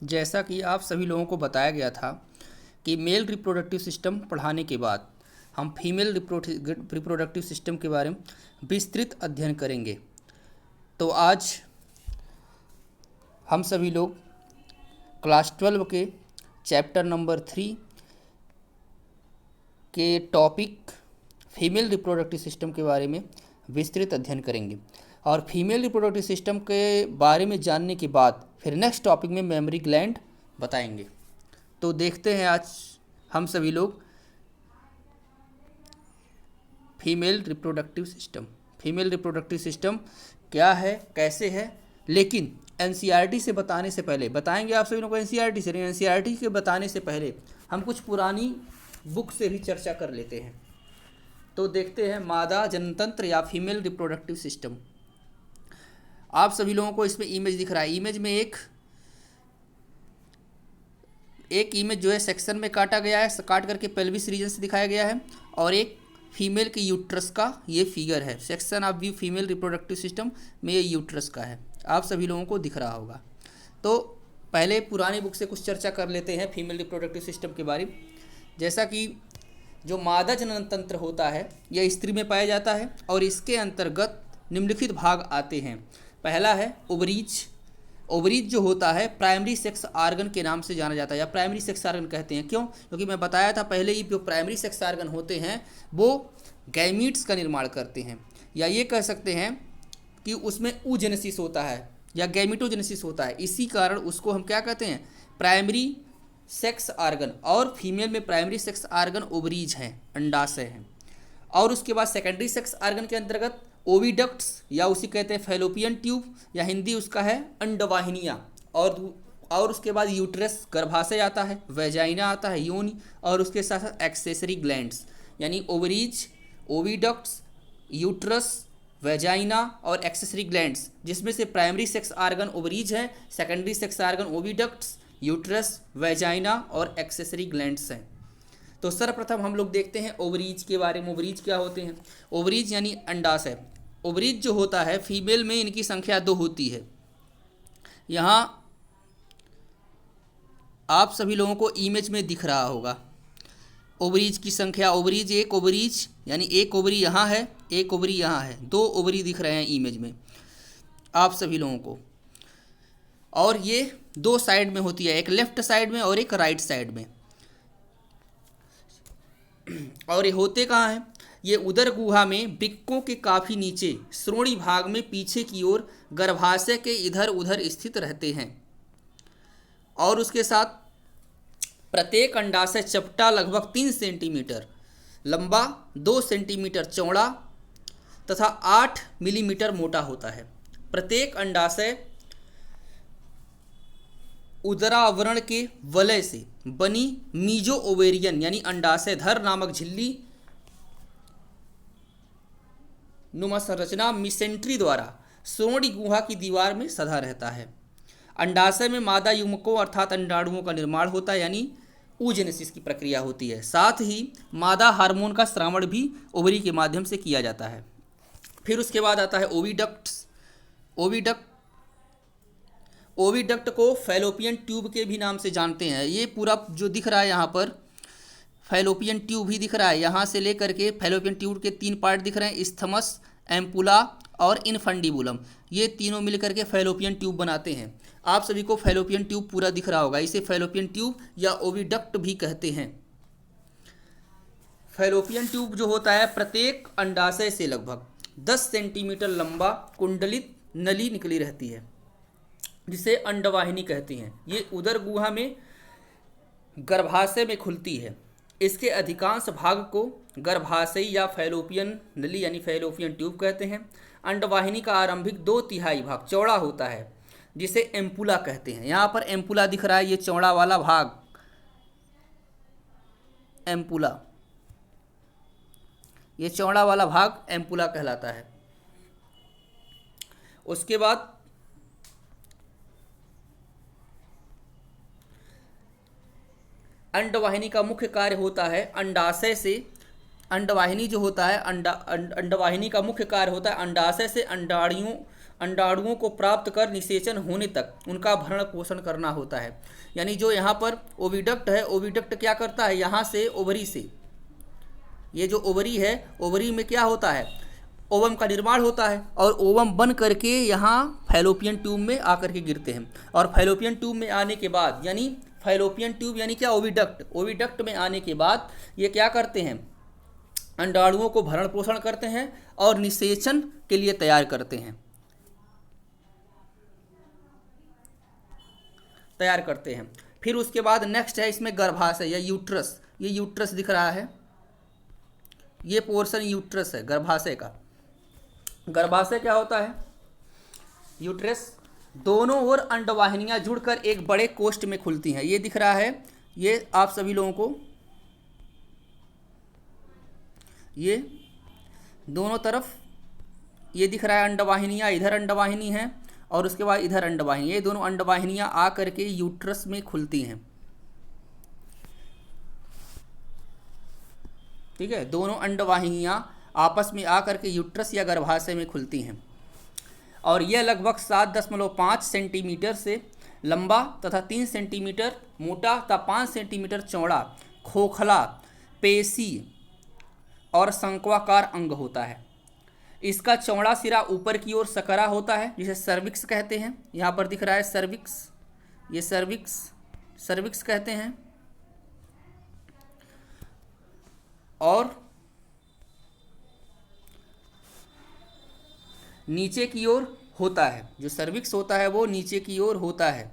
जैसा कि आप सभी लोगों को बताया गया था कि मेल रिप्रोडक्टिव सिस्टम पढ़ाने के बाद हम फीमेल रिप्रोडक्टिव सिस्टम के बारे में विस्तृत अध्ययन करेंगे। तो आज हम सभी लोग क्लास 12 के चैप्टर नंबर 3 के टॉपिक फीमेल रिप्रोडक्टिव सिस्टम के बारे में विस्तृत अध्ययन करेंगे। और फीमेल रिप्रोडक्टिव सिस्टम के बारे में जानने के बाद फिर नेक्स्ट टॉपिक में मेमोरी ग्लैंड बताएंगे। तो देखते हैं आज हम सभी लोग female reproductive system. Female reproductive system क्या है, कैसे है, लेकिन एनसीईआरटी से बताने से पहले बताएंगे आप सभी लोगों को एनसीईआरटी से, एनसीईआरटी के बताने से पहले हम कुछ पुरानी बुक से भी चर्चा कर लेते हैं। तो देखते हैं मादा जनतंत्र या फीमेल रिप्रोडक्टिव सिस्टम। आप सभी लोगों को इसमें इमेज दिख रहा है। इमेज में एक इमेज जो है सेक्शन में काटा गया है, काट करके पेल्विस रीजन से दिखाया गया है, और एक फीमेल के यूट्रस का ये फिगर है। Section of view female reproductive system में ये यूट्रस का है, आप सभी लोगों को दिख रहा होगा। तो पहले पुरानी बुक से कुछ चर्चा कर लेते हैं फीमेल रिप्रोडक्टिव सिस्टम के बारे में। जैसा कि जो मादा जनन तंत्र होता है यह स्त्री में पाया जाता है और इसके अंतर्गत निम्नलिखित भाग आते हैं। पहला है ओवरीज। ओवरीज जो होता है प्राइमरी सेक्स आर्गन के नाम से जाना जाता है, या प्राइमरी सेक्स आर्गन कहते हैं। क्यों? क्योंकि मैं बताया था पहले ही, जो प्राइमरी सेक्स आर्गन होते हैं वो गैमीट्स का निर्माण करते हैं, या ये कह सकते हैं कि उसमें oogenesis होता है या गैमिटोजेनेसिस होता है। इसी कारण उसको हम क्या कहते हैं, प्राइमरी सेक्स आर्गन। और फीमेल में प्राइमरी सेक्स आर्गन ओवरीज हैं, अंडाशय हैं। और उसके बाद सेकेंडरी सेक्स आर्गन के अंतर्गत ओविडक्ट्स, या उसी कहते हैं फैलोपियन ट्यूब, या हिंदी उसका है अंडवाहिनियाँ। और उसके बाद यूट्रस गर्भाशय आता है, वेजाइना आता है योनि, और उसके साथ साथ एक्सेसरी ग्लैंड्स यानी ओवरीज, ओविडक्ट्स, यूट्रस, वेजाइना और एक्सेसरी ग्लैंड्स, जिसमें से प्राइमरी सेक्स आर्गन ओवरीज है, secondary sex organ oviducts, uterus, vagina और एक्सेसरी ग्लैंड्स हैं। तो सर्वप्रथम हम लोग देखते हैं ओवरीज के बारे में। ओवरीज क्या होते हैं? ओवरीज यानी अंडाशय। ओवरीज जो होता है फीमेल में इनकी संख्या 2 होती है। यहाँ आप सभी लोगों को इमेज में दिख रहा होगा ओवरीज की संख्या। ओवरीज, एक ओवरीज यानी एक ओवरी यहाँ है, एक ओवरी यहाँ है, 2 ओवरी दिख रहे हैं इमेज में आप सभी लोगों को। और ये 2 साइड में होती है, एक लेफ्ट साइड में और एक राइट साइड में। और ये होते कहाँ हैं? ये उदर गुहा में वृक्कों के काफ़ी नीचे श्रोणि भाग में पीछे की ओर गर्भाशय के इधर उधर स्थित रहते हैं। और उसके साथ प्रत्येक अंडाशय चपटा लगभग 3 सेंटीमीटर लंबा, 2 सेंटीमीटर चौड़ा तथा 8 मिलीमीटर मोटा होता है। प्रत्येक अंडाशय उदरावरण के वलय से बनी मीजो ओवेरियन यानी अंडाशय धर नामक झिल्ली नुमा संरचना मिसेंट्री द्वारा श्रोणि गुहा की दीवार में सधा रहता है। अंडाशय में मादा युग्मकों अर्थात अंडाणुओं का निर्माण होता है, यानी oogenesis की प्रक्रिया होती है। साथ ही मादा हार्मोन का स्रावण भी ओवरी के माध्यम से किया जाता है। फिर उसके बाद आता है ओविडक्ट्स। ओविडक्ट को फैलोपियन ट्यूब के भी नाम से जानते हैं। ये पूरा जो दिख रहा है यहाँ पर फैलोपियन ट्यूब ही दिख रहा है। यहाँ से लेकर के फैलोपियन ट्यूब के 3 पार्ट दिख रहे हैं, इस्थमस, एम्पुला और इनफंडिबुलम। ये तीनों मिलकर के फैलोपियन ट्यूब बनाते हैं। आप सभी को फैलोपियन ट्यूब पूरा दिख रहा होगा। इसे फैलोपियन ट्यूब या ओविडक्ट भी कहते हैं। फैलोपियन ट्यूब जो होता है प्रत्येक अंडाशय से लगभग 10 सेंटीमीटर लंबा कुंडलित नली निकली रहती है, जिसे अंडवाहिनी कहते हैं। ये उदर गुहा में गर्भाशय में खुलती है। इसके अधिकांश भाग को गर्भाशय या फैलोपियन नली यानी फैलोपियन ट्यूब कहते हैं। अंडवाहिनी का आरंभिक 2/3 भाग चौड़ा होता है, जिसे एम्पुला कहते हैं। यहाँ पर एम्पुला दिख रहा है, ये चौड़ा वाला भाग एम्पुला, ये चौड़ा वाला भाग एम्पुला कहलाता है। उसके बाद अंडवाहिनी का मुख्य कार्य होता है अंडाशय से, अंडवाहिनी जो होता है अंडवाहिनी का मुख्य कार्य होता है अंडाशय से अंडाणुओं को प्राप्त कर निषेचन होने तक उनका भरण पोषण करना होता है। यानी जो यहाँ पर ओविडक्ट है, ओविडक्ट क्या करता है, यहाँ से ओवरी से, ये जो ओवरी है, ओवरी में क्या होता है, ओवम का निर्माण होता है और ओवम बन करके यहाँ फैलोपियन ट्यूब में आकर के गिरते हैं। और फैलोपियन ट्यूब में आने के बाद, यानी फैलोपियन ट्यूब यानी क्या, ओविडक्ट, ओविडक्ट में आने के बाद ये क्या करते हैं, अंडाणुओं को भरण पोषण करते हैं और निषेचन के लिए तैयार करते हैं, फिर उसके बाद नेक्स्ट है इसमें गर्भाशय या यूट्रस। ये यूट्रस दिख रहा है, ये पोर्शन यूट्रस है गर्भाशय का। गर्भाशय क्या होता है, यूट्रस, दोनों ओर अंडवाहिनियां जुड़कर एक बड़े कोष्ठ में खुलती हैं। ये दिख रहा है, ये आप सभी लोगों को, ये दोनों तरफ ये दिख रहा है अंडवाहिनियां, इधर अंडवाहिनी है और उसके बाद इधर अंडवाहिनी, ये दोनों अंडवाहिनियां आ करके यूट्रस में खुलती हैं। ठीक है, दोनों अंडवाहिनियां आपस में आकर के यूट्रस या गर्भाशय में खुलती हैं और यह लगभग 7.5 सेंटीमीटर से लंबा तथा 3 सेंटीमीटर मोटा तथा 5 सेंटीमीटर चौड़ा खोखला पेशी और शंक्वाकार अंग होता है। इसका चौड़ा सिरा ऊपर की ओर सकरा होता है जिसे सर्विक्स कहते हैं। यहाँ पर दिख रहा है सर्विक्स, ये सर्विक्स कहते हैं। और नीचे की ओर होता है, जो सर्विक्स होता है वो नीचे की ओर होता है।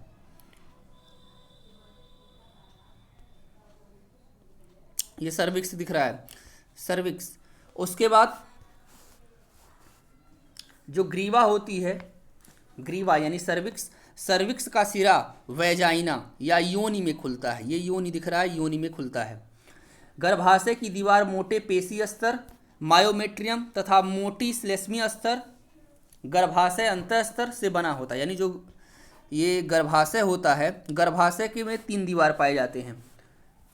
ये सर्विक्स दिख रहा है, सर्विक्स। उसके बाद जो ग्रीवा होती है, ग्रीवा यानी सर्विक्स, सर्विक्स का सिरा वैजाइना या योनि में खुलता है। ये योनि दिख रहा है, योनि में खुलता है। गर्भाशय की दीवार मोटे पेशी स्तर, मायोमेट्रियम तथा मोटी श्लेष्मीय स्तर, गर्भाशय अंतःस्तर से बना होता है। यानी जो ये गर्भाशय होता है, गर्भाशय के में 3 दीवार पाए जाते हैं,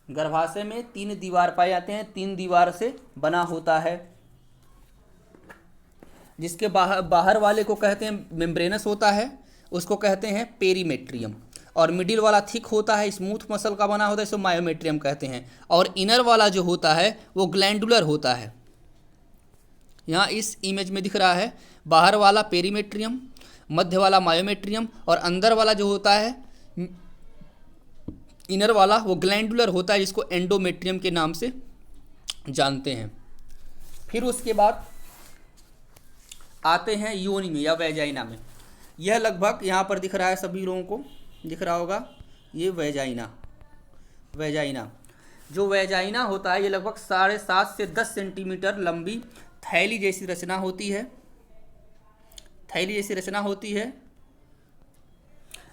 गर्भाशय में 3 दीवार पाए जाते हैं, 3 दीवार से बना होता है। जिसके बाहर वाले को कहते हैं मेम्ब्रेनस होता है, उसको कहते हैं पेरीमेट्रियम। और मिडिल वाला थिक होता है, स्मूथ मसल का बना होता है, इसको मायोमेट्रियम कहते हैं। और इनर वाला जो होता है वो ग्लैंडुलर होता है। यहाँ इस इमेज में दिख रहा है, बाहर वाला पेरीमेट्रियम, मध्य वाला मायोमेट्रियम और अंदर वाला जो होता है इनर वाला वो ग्लैंडुलर होता है, जिसको एंडोमेट्रियम के नाम से जानते हैं। फिर उसके बाद आते हैं योनि में या वैजाइना में। यह लगभग यहाँ पर दिख रहा है, सभी लोगों को दिख रहा होगा, ये वैजाइना, जो वैजाइना होता है ये लगभग 7.5 से 10 सेंटीमीटर लंबी थैली जैसी रचना होती है,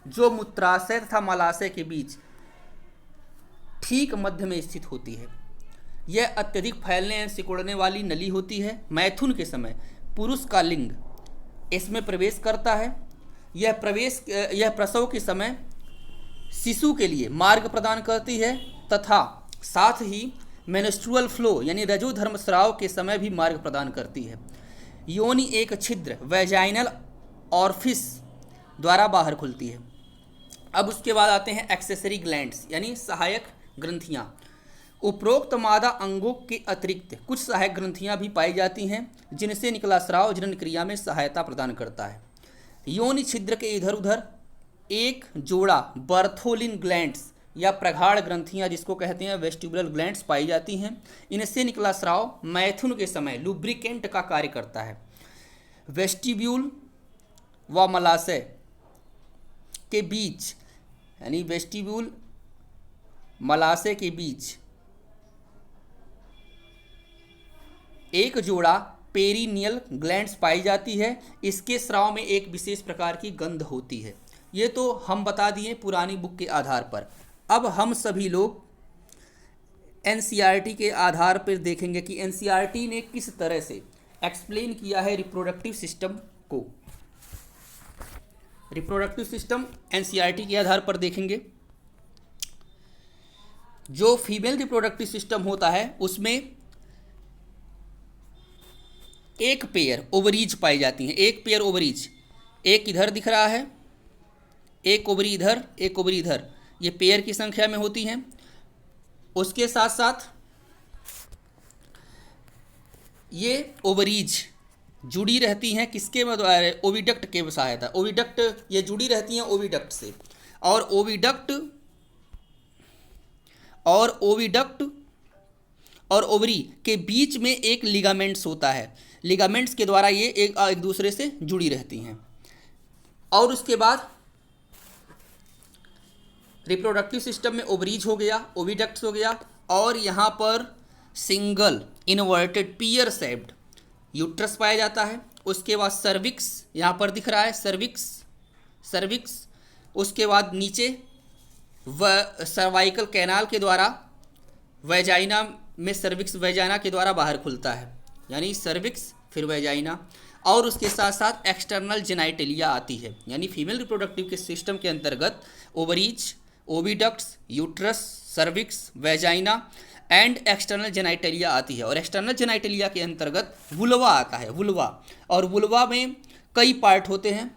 जो मूत्राशय तथा मलाशय के बीच ठीक मध्य में स्थित होती है। यह अत्यधिक फैलने एवं सिकुड़ने वाली नली होती है। मैथुन के समय पुरुष का लिंग इसमें प्रवेश करता है। यह प्रसव के समय शिशु के लिए मार्ग प्रदान करती है तथा साथ ही मेंस्ट्रुअल फ्लो यानी रजोधर्मस्राव के समय भी मार्ग प्रदान करती है। योनि एक छिद्र वैजाइनल ऑरिफिस द्वारा बाहर खुलती है। अब उसके बाद आते हैं एक्सेसरी ग्लैंड्स यानी सहायक ग्रंथियाँ। उपरोक्त मादा अंगों के अतिरिक्त कुछ सहायक ग्रंथियाँ भी पाई जाती हैं, जिनसे निकला स्राव जनन क्रिया में सहायता प्रदान करता है। योनि छिद्र के इधर उधर एक जोड़ा बर्थोलिन ग्लैंड्स या प्रगाढ़ ग्रंथियां जिसको कहते हैं वेस्टिबुलर ग्लैंड्स पाई जाती हैं। इनसे निकला स्राव मैथुन के समय लुब्रिकेंट का कार्य करता है। वेस्टिब्यूल व मलाशय के बीच यानी वेस्टिब्यूल मलाशय के बीच एक जोड़ा पेरिनियल ग्लैंड्स पाई जाती है। इसके स्राव में एक विशेष प्रकार की गंध होती है। ये तो हम बता दिए पुरानी बुक के आधार पर। अब हम सभी लोग एनसीईआरटी के आधार पर देखेंगे कि एनसीईआरटी ने किस तरह से एक्सप्लेन किया है रिप्रोडक्टिव सिस्टम को। रिप्रोडक्टिव सिस्टम एनसीईआरटी के आधार पर देखेंगे। जो फीमेल रिप्रोडक्टिव सिस्टम होता है उसमें एक पेयर ओवरीज पाई जाती हैं, एक पेयर ओवरीज एक इधर दिख रहा है, एक ओवरी इधर, एक ओवरी इधर, ये पेयर की संख्या में होती हैं। उसके साथ साथ ये ओवरीज जुड़ी रहती हैं किसके द्वारा? ओविडक्ट के सहायता। ओविडक्ट ये जुड़ी रहती हैं ओविडक्ट से, और ओविडक्ट और ओवरी के बीच में एक लिगामेंट्स होता है। लिगामेंट्स के द्वारा ये एक दूसरे से जुड़ी रहती हैं। और उसके बाद रिप्रोडक्टिव सिस्टम में ओवरीज हो गया, ओविडक्ट्स हो गया, और यहाँ पर single inverted pear shaped uterus पाया जाता है। उसके बाद सर्विक्स यहाँ पर दिख रहा है, सर्विक्स। उसके बाद नीचे सर्वाइकल कैनाल के द्वारा वैजाइना में सर्विक्स वैजाइना के द्वारा बाहर खुलता है, यानी सर्विक्स फिर वैजाइना। और उसके साथ साथ एक्सटर्नल जेनाइटेलिया आती है, यानी फीमेल रिप्रोडक्टिव के सिस्टम के अंतर्गत ovaries, oviducts, uterus, cervix, vagina and external genitalia आती है। और एक्सटर्नल जेनाइटेलिया के अंतर्गत वुल्वा आता है, वुल्वा। और वुल्वा में कई पार्ट होते हैं।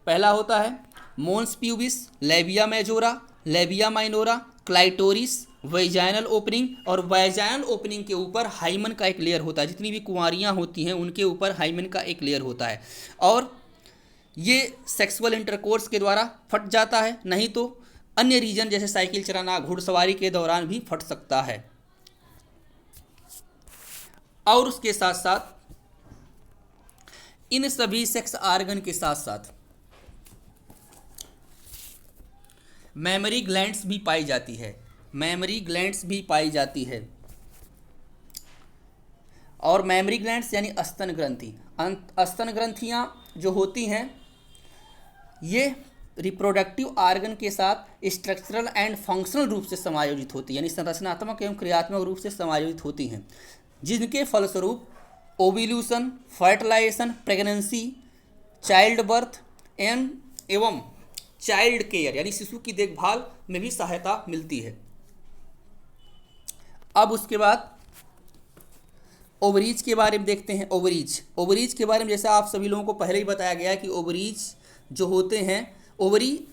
पहला होता है mons pubis, labia majora, labia minora, clitoris, vaginal opening. और वैजाइनल ओपनिंग के ऊपर हाइमन का एक लेयर होता है। जितनी भी कुंवारियाँ होती हैं उनके ऊपर हाइमन का एक लेयर होता है, और ये सेक्सुअल इंटरकोर्स के द्वारा फट जाता है, नहीं तो अन्य रीजन जैसे साइकिल चलाना, घुड़सवारी के दौरान भी फट सकता है। और उसके साथ साथ इन सभी सेक्स आर्गन के साथ साथ मेमरी ग्लैंड्स भी पाई जाती है, मेमरी ग्लैंड्स भी पाई जाती है। और मेमरी ग्लैंड्स यानी स्तन ग्रंथि, स्तन ग्रंथियाँ जो होती हैं ये रिप्रोडक्टिव आर्गन के साथ स्ट्रक्चरल एंड फंक्शनल रूप से समायोजित होती है, यानी संरचनात्मक एवं क्रियात्मक रूप से समायोजित होती हैं, जिनके फलस्वरूप ovulation, fertilization, pregnancy, child birth एवं चाइल्ड केयर यानी शिशु की देखभाल में भी सहायता मिलती है। अब उसके बाद ओवरीज के बारे में देखते हैं। ओवरीज के बारे में जैसा आप सभी लोगों को पहले ही बताया गया है कि ओवरीज जो होते हैं, ओवरी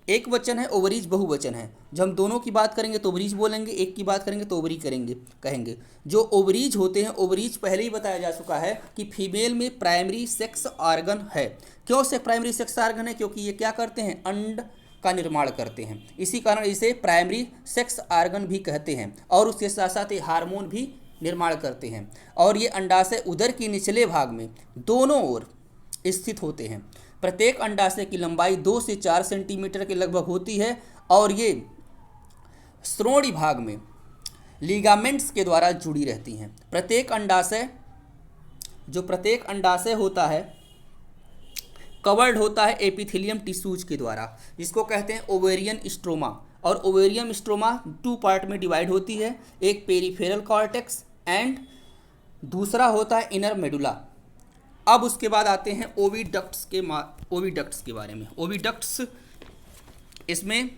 एक वचन है, ओवरीज बहुवचन है। जब हम दोनों की बात करेंगे तो ओवरीज बोलेंगे, एक की बात करेंगे तो ओवरी कहेंगे। जो ओवरीज होते हैं, ओवरीज पहले ही बताया जा चुका है कि फीमेल में प्राइमरी सेक्स आर्गन है। क्यों से प्राइमरी सेक्स आर्गन है? क्योंकि ये क्या करते हैं? अंड का निर्माण करते हैं, इसी कारण इसे प्राइमरी सेक्स आर्गन भी कहते हैं। और उसके साथ साथ ये हार्मोन भी निर्माण करते हैं, और ये अंडाशय उदर के निचले भाग में दोनों ओर स्थित होते हैं। प्रत्येक अंडाशय की लंबाई 2 से 4 सेंटीमीटर के लगभग होती है, और ये श्रोणि भाग में लिगामेंट्स के द्वारा जुड़ी रहती हैं। प्रत्येक अंडाशय होता है कवर्ड होता है एपिथेलियम टिश्यूज के द्वारा, जिसको कहते हैं ओवेरियन स्ट्रोमा। और ओवेरियम स्ट्रोमा 2 पार्ट में डिवाइड होती है, एक पेरिफेरल कॉर्टेक्स एंड दूसरा होता है इनर मेडुला। अब उसके बाद आते हैं ओविडक्ट्स के बारे में। ओविडक्ट्स इसमें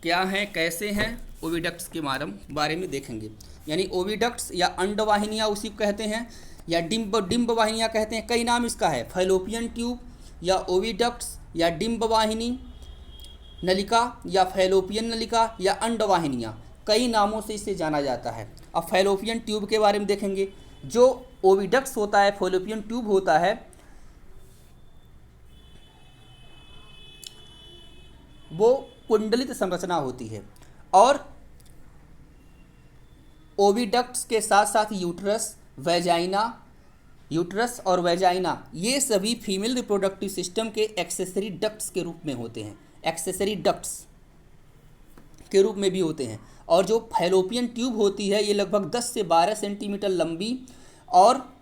क्या हैं, कैसे हैं, ओविडक्ट्स के बारे में देखेंगे। यानी ओविडक्ट्स या अंडवाहिनियाँ उसी को कहते हैं, या डिम्ब वाहिनियाँ कहते हैं। कई नाम इसका है, फैलोपियन ट्यूब या ओविडक्ट्स या डिम्ब वाहिनी नलिका या फैलोपियन नलिका या अंडवाहिनियाँ, कई नामों से इसे जाना जाता है। अब फैलोपियन ट्यूब के बारे में देखेंगे। जो ओविडक्ट्स होता है, फैलोपियन ट्यूब होता है, वो कुंडलित संरचना होती है। और ओविडक्ट्स के साथ साथ यूट्रस और वैजाइना ये सभी फीमेल रिप्रोडक्टिव सिस्टम के एक्सेसरी डक्ट्स के रूप में होते हैं, एक्सेसरी डक्ट्स के रूप में भी होते हैं। और जो फैलोपियन ट्यूब होती है ये लगभग 10 से 12 सेंटीमीटर लंबी और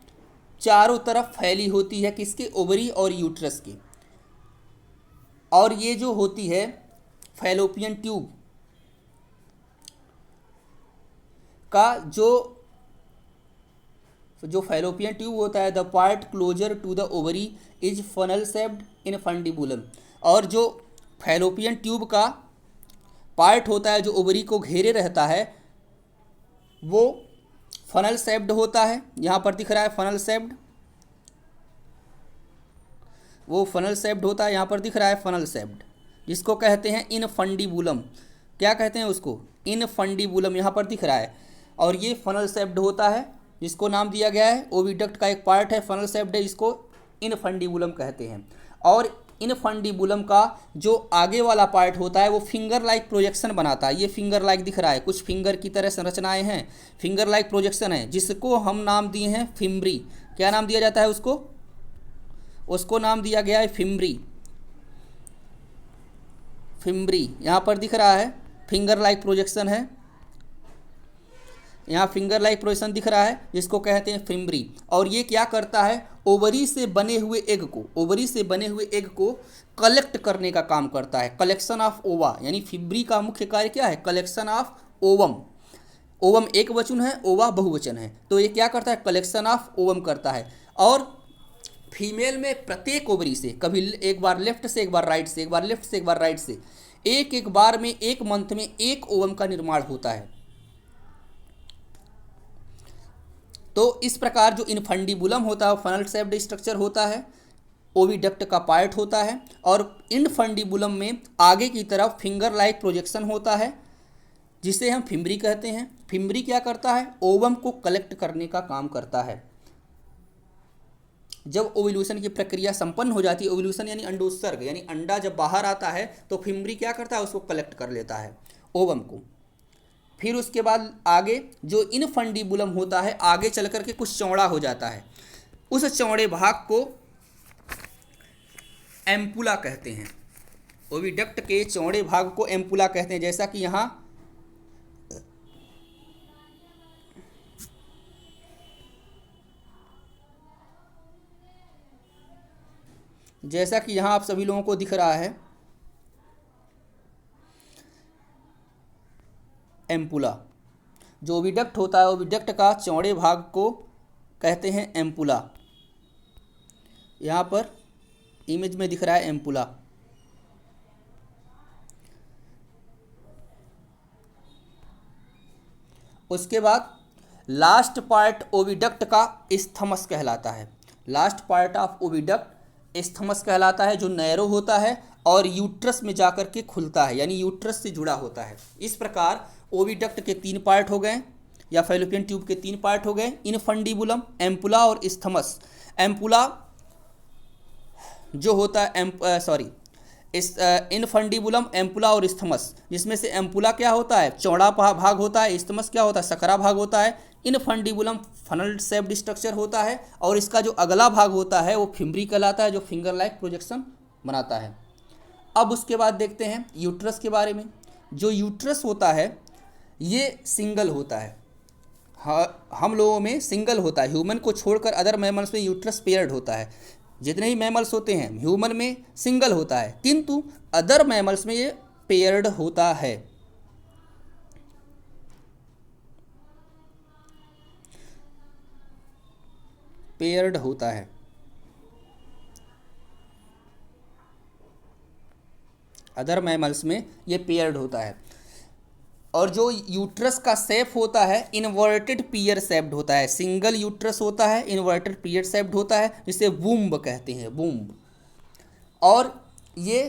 चारों तरफ फैली होती है, किसके? ओवरी और यूट्रस की। और ये जो होती है फैलोपियन ट्यूब का जो फैलोपियन ट्यूब होता है, the part closer to the ovary is funnel shaped infundibulum. और जो फैलोपियन ट्यूब का पार्ट होता है जो ओवरी को घेरे रहता है, वो फनल शेप्ड होता है। यहाँ पर दिख रहा है फनल शेप्ड, वो फनल शेप्ड होता है, यहाँ पर दिख रहा है फनल शेप्ड, जिसको कहते हैं इनफंडिबुलम। क्या कहते हैं उसको? इनफंडिबुलम, यहाँ पर दिख रहा है। और ये फनल शेप्ड होता है, जिसको नाम दिया गया है, ओविडक्ट का एक पार्ट है, फनल शेप्ड है, जिसको इनफंडिबुलम कहते हैं। और इनफंडिबुलम का जो आगे वाला पार्ट होता है वो फिंगर लाइक प्रोजेक्शन बनाता है। ये फिंगर लाइक दिख रहा है, कुछ फिंगर की तरह संरचनाएं हैं, फिंगर लाइक प्रोजेक्शन है, जिसको हम नाम दिए हैं फिम्ब्री। क्या नाम दिया जाता है उसको? उसको नाम दिया गया है फिम्ब्री। फिम्ब्री यहाँ पर दिख रहा है, फिंगर लाइक प्रोजेक्शन है, यहाँ फिंगर लाइक प्रोजेक्शन दिख रहा है, जिसको कहते हैं फिम्ब्री। और ये क्या करता है? ओवरी से बने हुए एग को कलेक्ट करने का काम करता है, कलेक्शन ऑफ ओवा। यानी फिम्ब्री का मुख्य कार्य क्या है? Collection of ovum. ओवम एक वचन है, ओवा बहुवचन है, तो ये क्या करता है? कलेक्शन ऑफ ओवम करता है। और फीमेल में प्रत्येक ओवरी से, कभी एक बार लेफ्ट से, एक बार राइट से, एक बार लेफ्ट से, एक बार राइट से, एक बार में, एक मंथ में एक ओवम का निर्माण होता है। तो इस प्रकार जो इनफंडिबुलम होता है वो फनल शेप्ड स्ट्रक्चर होता है, ओविडक्ट का पार्ट होता है। और इनफंडिबुलम में आगे की तरफ फिंगर लाइक प्रोजेक्शन होता है, जिसे हम फिम्ब्री कहते हैं। फिम्ब्री क्या करता है? ओवम को कलेक्ट करने का काम करता है। जब ओव्यूलेशन की प्रक्रिया संपन्न हो जाती है, ओव्यूलेशन यानी अंडोत्सर्ग, यानी अंडा जब बाहर आता है तो फिम्ब्री क्या करता है? उसको कलेक्ट कर लेता है, ओवम को। फिर उसके बाद आगे जो इनफंडिबुलम होता है, आगे चल कर के कुछ चौड़ा हो जाता है, उस चौड़े भाग को एम्पुला कहते हैं। ओविडक्ट के चौड़े भाग को एम्पुला कहते हैं। जैसा कि यहाँ आप सभी लोगों को दिख रहा है एम्पुला। जो ओविडक्ट होता है, ओविडक्ट का चौड़े भाग को कहते हैं एम्पुला। यहाँ पर इमेज में दिख रहा है एम्पुला। उसके बाद लास्ट पार्ट ओविडक्ट का इस्थमस कहलाता है। Last part of oviduct isthmus कहलाता है, जो नैरो होता है और यूट्रस में जाकर के खुलता है, यानी यूट्रस से जुड़ा होता है। इस प्रकार ओविडक्ट के 3 पार्ट हो गए, या फैलोपियन ट्यूब के 3 पार्ट हो गए, इनफंडिबुलम, एम्पुला और इस्थमस। एम्पुला जो होता है इनफंडिबुलम, एम्पुला और इस्थमस, जिसमें से एम्पुला क्या होता है? चौड़ा भाग होता है, इस्थमस क्या होता है? सकरा भाग होता है। इनफंडिबुलम फनल शेप्ड स्ट्रक्चर होता है, और इसका जो अगला भाग होता है वो फिम्ब्री कहलाता है, जो फिंगर लाइक प्रोजेक्शन बनाता है। अब उसके बाद देखते हैं यूट्रस के बारे में। जो यूट्रस होता है ये सिंगल होता है, हम लोगों में सिंगल होता है, ह्यूमन को छोड़कर अदर मैमल्स में यूट्रस पेयर्ड होता है। जितने ही मैमल्स होते हैं, ह्यूमन में सिंगल होता है, किंतु अदर मैमल्स में ये पेयर्ड होता है। पेयर्ड होता है। अदर मैमल्स में ये पेयर्ड होता है। और जो यूट्रस का शेप होता है इन्वर्टेड पियर शेप्ड होता है। सिंगल यूट्रस होता है, इन्वर्टेड पियर शेप्ड होता है, जिसे वूम्ब कहते हैं, वूम्ब। और ये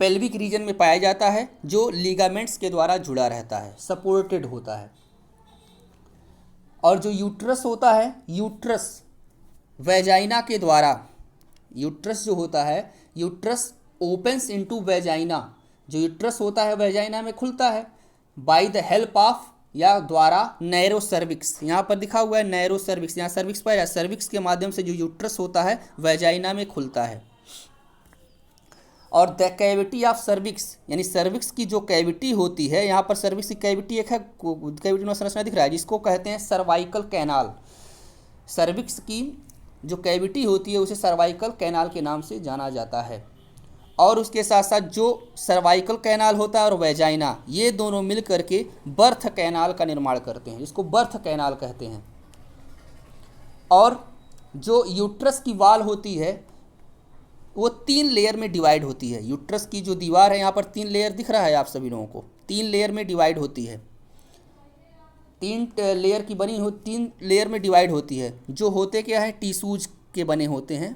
पेल्विक रीजन में पाया जाता है, जो लिगामेंट्स के द्वारा जुड़ा रहता है, सपोर्टेड होता है। और जो यूट्रस होता है, यूट्रस वेजाइना के द्वारा, यूट्रस जो होता है, यूट्रस ओपन्स इनटू वेजाइना। जो यूट्रस होता है वेजाइना में खुलता है बाय द हेल्प ऑफ, या द्वारा, नैरो सर्विक्स। यहाँ पर दिखा हुआ है नैरो सर्विक्स, यहाँ सर्विक्स पर, या सर्विक्स के माध्यम से जो यूट्रस होता है वेजाइना में खुलता है। और द कैविटी ऑफ सर्विक्स, यानी सर्विक्स की जो कैविटी होती है, यहाँ पर सर्विक्स की कैविटी एक है, कैविटी में संरचना दिख रहा है, जिसको कहते हैं सर्वाइकल कैनाल। सर्विक्स की जो कैविटी होती है उसे सर्वाइकल कैनाल के नाम से जाना जाता है। और उसके साथ साथ जो सर्वाइकल कैनाल होता है और वेजाइना, ये दोनों मिल करके बर्थ कैनाल का निर्माण करते हैं, जिसको बर्थ कैनाल कहते हैं। और जो यूट्रस की वाल होती है वो 3 लेयर में डिवाइड होती है। यूट्रस की जो दीवार है, यहाँ पर 3 लेयर दिख रहा है आप सभी लोगों को, 3 लेयर में डिवाइड होती है। 3 लेयर की बनी हो, 3 लेयर में डिवाइड होती है। जो होते क्या है? टिश्यूज के बने होते हैं,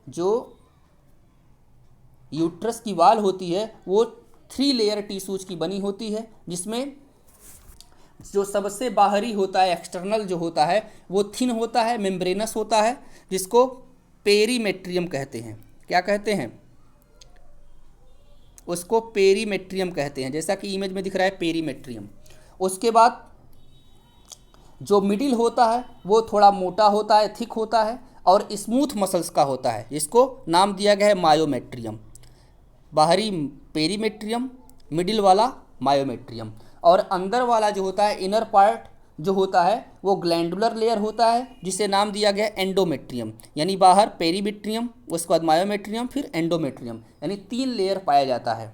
जो यूट्रस की वाल होती है वो 3 लेयर टिश्यूज की बनी होती है, जिसमें जो सबसे बाहरी होता है, एक्सटर्नल जो होता है, वो थिन होता है, मेम्ब्रेनस होता है, जिसको पेरीमेट्रियम कहते हैं। क्या कहते हैं? उसको पेरीमेट्रियम कहते हैं, जैसा कि इमेज में दिख रहा है पेरीमेट्रियम। उसके बाद जो मिडिल होता है वो थोड़ा मोटा होता है, थिक होता है और स्मूथ मसल्स का होता है, जिसको नाम दिया गया है मायोमेट्रियम। बाहरी पेरीमेट्रियम, मिडिल वाला मायोमेट्रियम, और अंदर वाला जो होता है, इनर पार्ट जो होता है, वो ग्लैंडुलर लेयर होता है, जिसे नाम दिया गया एंडोमेट्रियम। यानी बाहर पेरीमेट्रियम, उसके बाद मायोमेट्रियम, फिर एंडोमेट्रियम, यानी 3 लेयर पाया जाता है।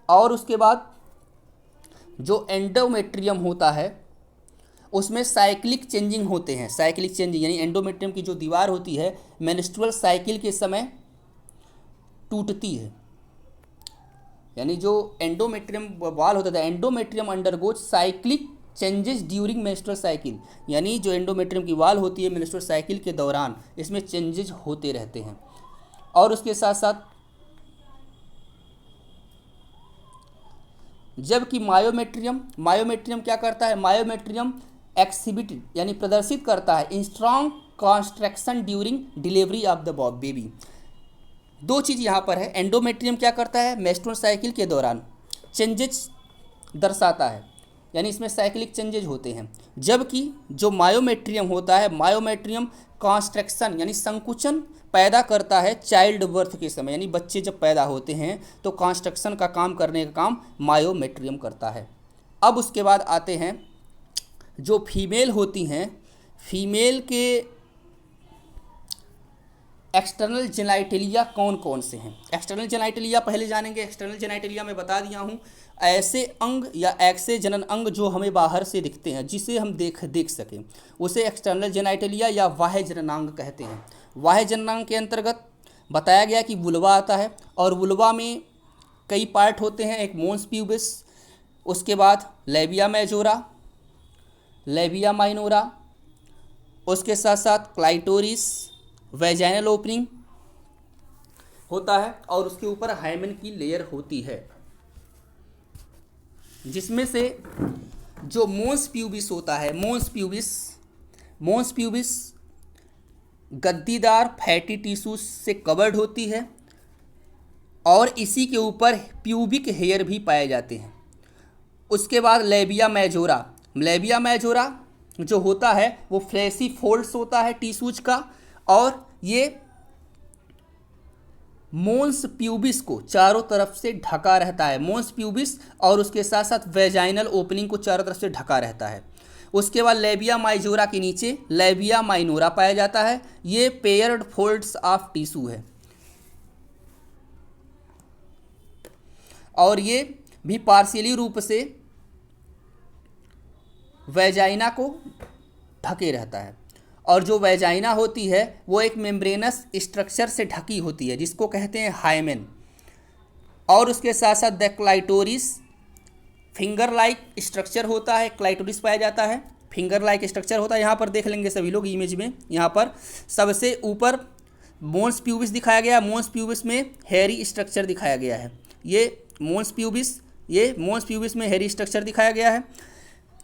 और उसके बाद जो एंडोमेट्रियम होता है उसमें साइक्लिक चेंजिंग होते हैं। साइक्लिक चेंजिंग यानी एंडोमेट्रियम की जो दीवार होती है मेंस्ट्रुअल साइकिल के समय टूटती है। यानी जो एंडोमेट्रियम वाल होता था, endometrium undergoes cyclic changes during menstrual cycle. यानी जो एंडोमेट्रियम की वाल होती है मेंस्ट्रुअल साइकिल के दौरान इसमें चेंजेस होते रहते हैं। और उसके साथ साथ जबकि मायोमेट्रियम क्या करता है? मायोमेट्रियम एक्सिबिट यानी प्रदर्शित करता है strong construction during delivery of the baby. 2 चीज़ यहाँ पर है। एंडोमेट्रियम क्या करता है? मेंस्ट्रुअल साइकिल के दौरान चेंजेस दर्शाता है, यानी इसमें साइक्लिक चेंजेज होते हैं। जबकि जो मायोमेट्रियम होता है, मायोमेट्रियम कॉन्स्ट्रक्शन यानी संकुचन पैदा करता है चाइल्ड बर्थ के समय, यानी बच्चे जब पैदा होते हैं तो कॉन्स्ट्रक्शन का काम करने का काम मायोमेट्रियम करता है। अब उसके बाद आते हैं जो फीमेल होती हैं, फीमेल के एक्सटर्नल जेनाइटेलिया कौन कौन से हैं? एक्सटर्नल जेनाइटेलिया पहले जानेंगे। एक्सटर्नल जेनाइटेलिया में बता दिया हूँ, ऐसे अंग या ऐसे जनन अंग जो हमें बाहर से दिखते हैं, जिसे हम देख सकें, उसे एक्सटर्नल जेनाइटेलिया या बाह्य जननांग कहते हैं। बाह्य जननांग के अंतर्गत बताया गया कि वुल्वा आता है, और वुल्वा में कई पार्ट होते हैं। एक मोन्स प्यूबिस, उसके बाद लेबिया मेजोरा, लेबिया माइनोरा, उसके साथ साथ क्लाइटोरिस, वेजाइनल ओपनिंग होता है, और उसके ऊपर हाइमेन की लेयर होती है, जिसमें से जो मोन्स प्यूबिस होता है, मोन्स प्यूबिस गद्दीदार फैटी टिश्यूज से कवर्ड होती है, और इसी के ऊपर प्यूबिक हेयर भी पाए जाते हैं। उसके बाद लेबिया मेजोरा जो होता है वो फ्लैशी फोल्ड्स होता है टिश्यूज का, और ये मोन्स प्यूबिस को चारों तरफ से ढका रहता है। मोन्स प्यूबिस और उसके साथ साथ वेजाइनल ओपनिंग को चारों तरफ से ढका रहता है। उसके बाद लेबिया माइजोरा के नीचे लेबिया माइनोरा पाया जाता है। ये पेयर्ड फोल्ड्स ऑफ टिश्यू है, और ये भी पार्शियली रूप से वेजाइना को ढके रहता है। और जो वेजाइना होती है वो एक मेम्ब्रेनस स्ट्रक्चर से ढकी होती है, जिसको कहते हैं हाइमेन। और उसके साथ साथ the clitoris finger like structure होता है, क्लाइटोरिस पाया जाता है, फिंगर लाइक स्ट्रक्चर होता है। यहाँ पर देख लेंगे सभी लोग इमेज में, यहाँ पर सबसे ऊपर मोन्स प्यूबिस दिखाया गया है। मोन्स प्यूबिस में हेयरी स्ट्रक्चर दिखाया गया है। ये मोन्स प्यूबिस में हेयरी स्ट्रक्चर दिखाया गया है,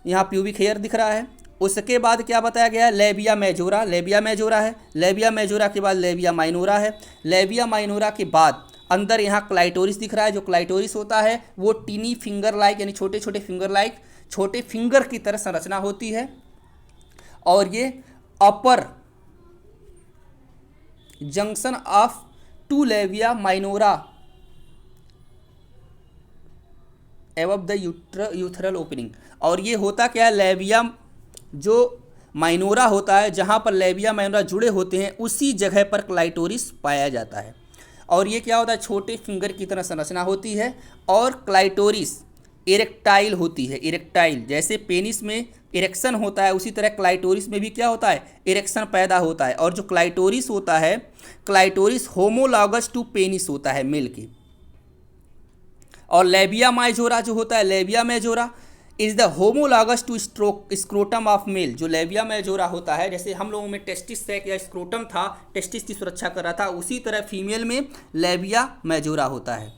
यहाँ प्यूबिक हेयर दिख रहा है। उसके बाद क्या बताया गया है? लेबिया मेजोरा है। लेबिया मेजोरा के बाद लेबिया माइनोरा है। लेबिया माइनोरा के बाद अंदर यहाँ क्लाइटोरिस दिख रहा है। जो क्लाइटोरिस होता है वो टीनी फिंगर लाइक यानी छोटे छोटे फिंगर की तरह संरचना होती है, और ये upper junction of 2 labia minora above the urethral opening. और ये होता क्या है? लेबिया जो माइनोरा होता है, जहाँ पर लेबिया माइनोरा जुड़े होते हैं, उसी जगह पर क्लाइटोरिस पाया जाता है। और ये क्या होता है? छोटे फिंगर की तरह संरचना होती है, और क्लाइटोरिस इरेक्टाइल होती है। इरेक्टाइल जैसे पेनिस में इरेक्शन होता है, उसी तरह क्लाइटोरिस में भी क्या होता है? इरेक्शन पैदा होता है। और जो क्लाइटोरिस होता है, क्लाइटोरिस होमोलॉगस टू पेनिस होता है मेल के। और लेबिया मेजोरा जो होता है, labia majora is the homologous to scrotum of male. जो लेबिया मेजोरा होता है, जैसे हम लोगों में टेस्टिस सैक या स्क्रोटम था, टेस्टिस की सुरक्षा कर रहा था, उसी तरह फीमेल में लेबिया मेजोरा होता है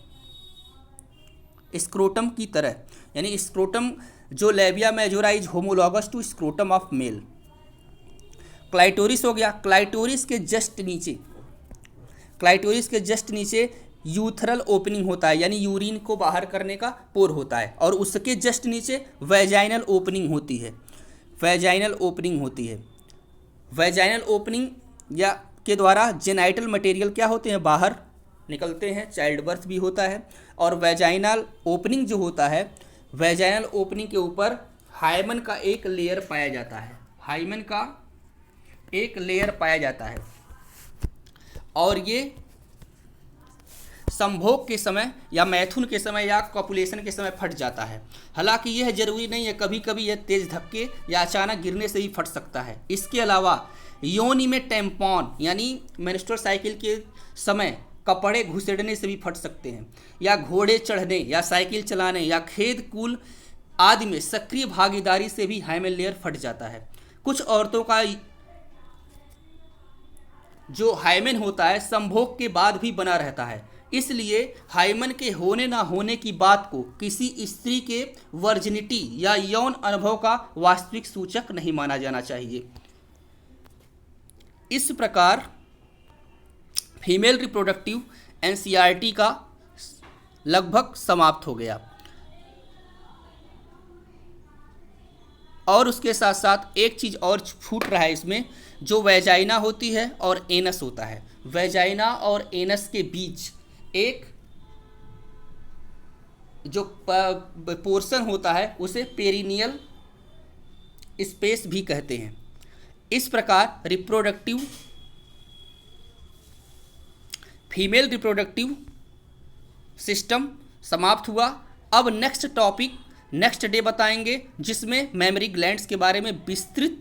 स्क्रोटम की तरह। यानी स्क्रोटम जो labia majora is homologous to scrotum of male. Clitoris हो गया, क्लाइटोरिस के जस्ट नीचे यूथरल ओपनिंग होता है, यानी यूरिन को बाहर करने का पोर होता है, और उसके जस्ट नीचे वैजाइनल ओपनिंग होती है। वैजाइनल ओपनिंग या के द्वारा जेनाइटल मटेरियल क्या होते हैं, बाहर निकलते हैं, चाइल्ड बर्थ भी होता है। और वैजाइनल ओपनिंग जो होता है, वैजाइनल ओपनिंग के ऊपर हाइमन का एक लेयर पाया जाता है, और ये संभोग के समय या मैथुन के समय या कॉपुलेशन के समय फट जाता है। हालांकि यह जरूरी नहीं है, कभी कभी यह तेज धक्के या अचानक गिरने से ही फट सकता है। इसके अलावा योनि में टैम्पॉन यानी मेंस्ट्रुअल साइकिल के समय कपड़े घुसेड़ने से भी फट सकते हैं, या घोड़े चढ़ने या साइकिल चलाने या खेत कूल आदि में सक्रिय भागीदारी से भी हाइमन लेयर फट जाता है। कुछ औरतों का जो हाइमन होता है संभोग के बाद भी बना रहता है, इसलिए हाइमन के होने ना होने की बात को किसी स्त्री के वर्जिनिटी या यौन अनुभव का वास्तविक सूचक नहीं माना जाना चाहिए। इस प्रकार फीमेल रिप्रोडक्टिव एनसीईआरटी का लगभग समाप्त हो गया। और उसके साथ साथ एक चीज़ और छूट रहा है इसमें, जो वैजाइना होती है और एनस होता है। वैजाइना और एनस के बीच एक जो पोर्शन होता है उसे पेरिनियल स्पेस भी कहते हैं। इस प्रकार फीमेल रिप्रोडक्टिव सिस्टम समाप्त हुआ। अब नेक्स्ट डे बताएंगे, जिसमें मेमोरी ग्लैंड्स के बारे में विस्तृत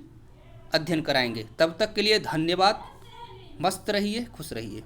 अध्ययन कराएंगे। तब तक के लिए धन्यवाद। मस्त रहिए, खुश रहिए।